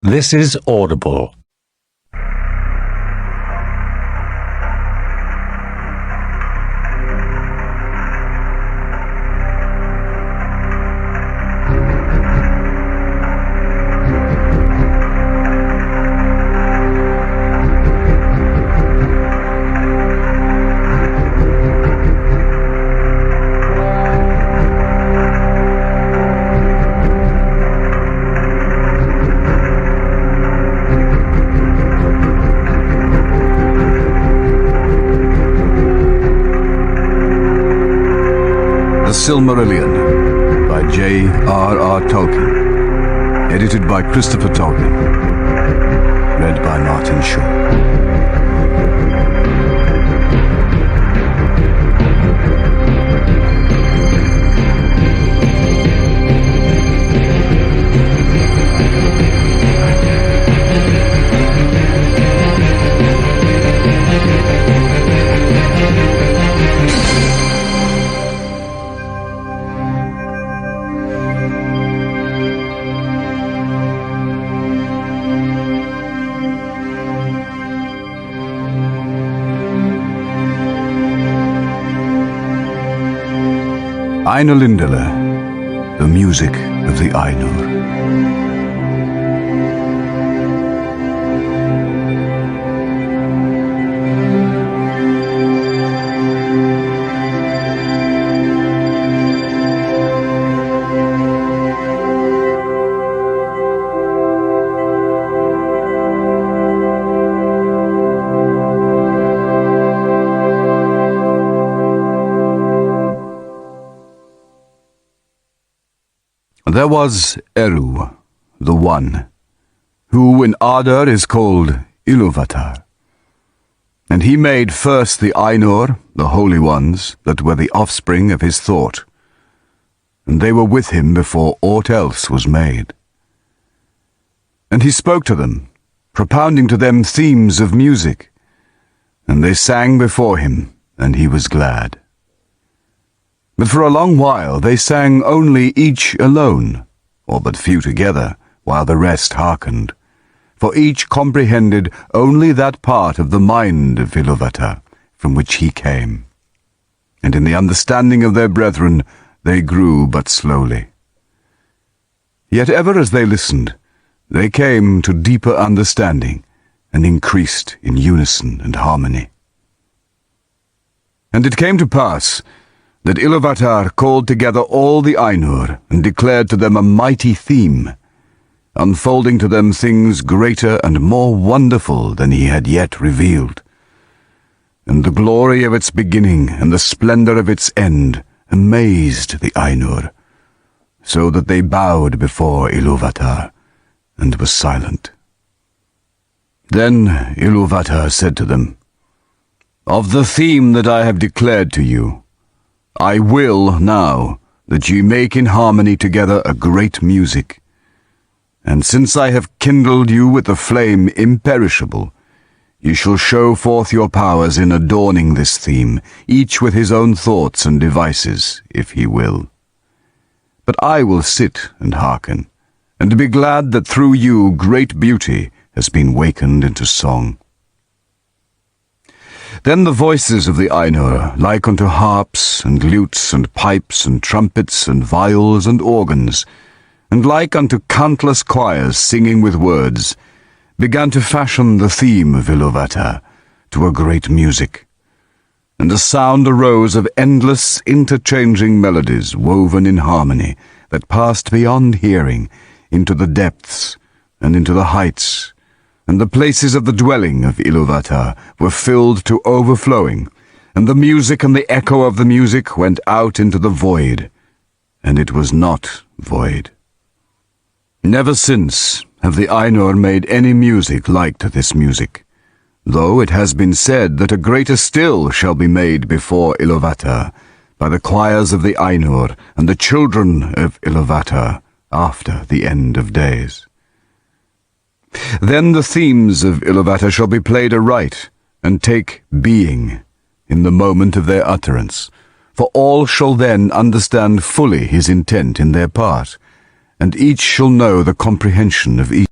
This is Audible. The Silmarillion by J.R.R. Tolkien. Edited by Christopher Tolkien. Read by Martin Shaw. Ainulindale, the music of the Ainur. There was Eru, the One, who in Ardor is called Ilúvatar. And he made first the Ainur, the holy ones, that were the offspring of his thought. And they were with him before aught else was made. And he spoke to them, propounding to them themes of music. And they sang before him, and he was glad. But for a long while they sang only each alone, or but few together, while the rest hearkened. For each comprehended only that part of the mind of Ilúvatar from which he came. And in the understanding of their brethren they grew but slowly. Yet ever as they listened, they came to deeper understanding, and increased in unison and harmony. And it came to pass that Ilúvatar called together all the Ainur and declared to them a mighty theme, unfolding to them things greater and more wonderful than he had yet revealed. And the glory of its beginning and the splendor of its end amazed the Ainur, so that they bowed before Ilúvatar and were silent. Then Ilúvatar said to them, "Of the theme that I have declared to you, I will now that ye make in harmony together a great music. And since I have kindled you with a flame imperishable, ye shall show forth your powers in adorning this theme, each with his own thoughts and devices, if he will. But I will sit and hearken, and be glad that through you great beauty has been wakened into song." Then the voices of the Ainur, like unto harps, and lutes, and pipes, and trumpets, and viols, and organs, and like unto countless choirs singing with words, began to fashion the theme of Ilúvatar to a great music. And a sound arose of endless interchanging melodies woven in harmony, that passed beyond hearing, into the depths, and into the heights, and the places of the dwelling of Ilúvatar were filled to overflowing, and the music and the echo of the music went out into the void, and it was not void. Never since have the Ainur made any music like to this music, though it has been said that a greater still shall be made before Ilúvatar by the choirs of the Ainur and the children of Ilúvatar after the end of days. Then the themes of Ilúvatar shall be played aright, and take being in the moment of their utterance, for all shall then understand fully his intent in their part, and each shall know the comprehension of each.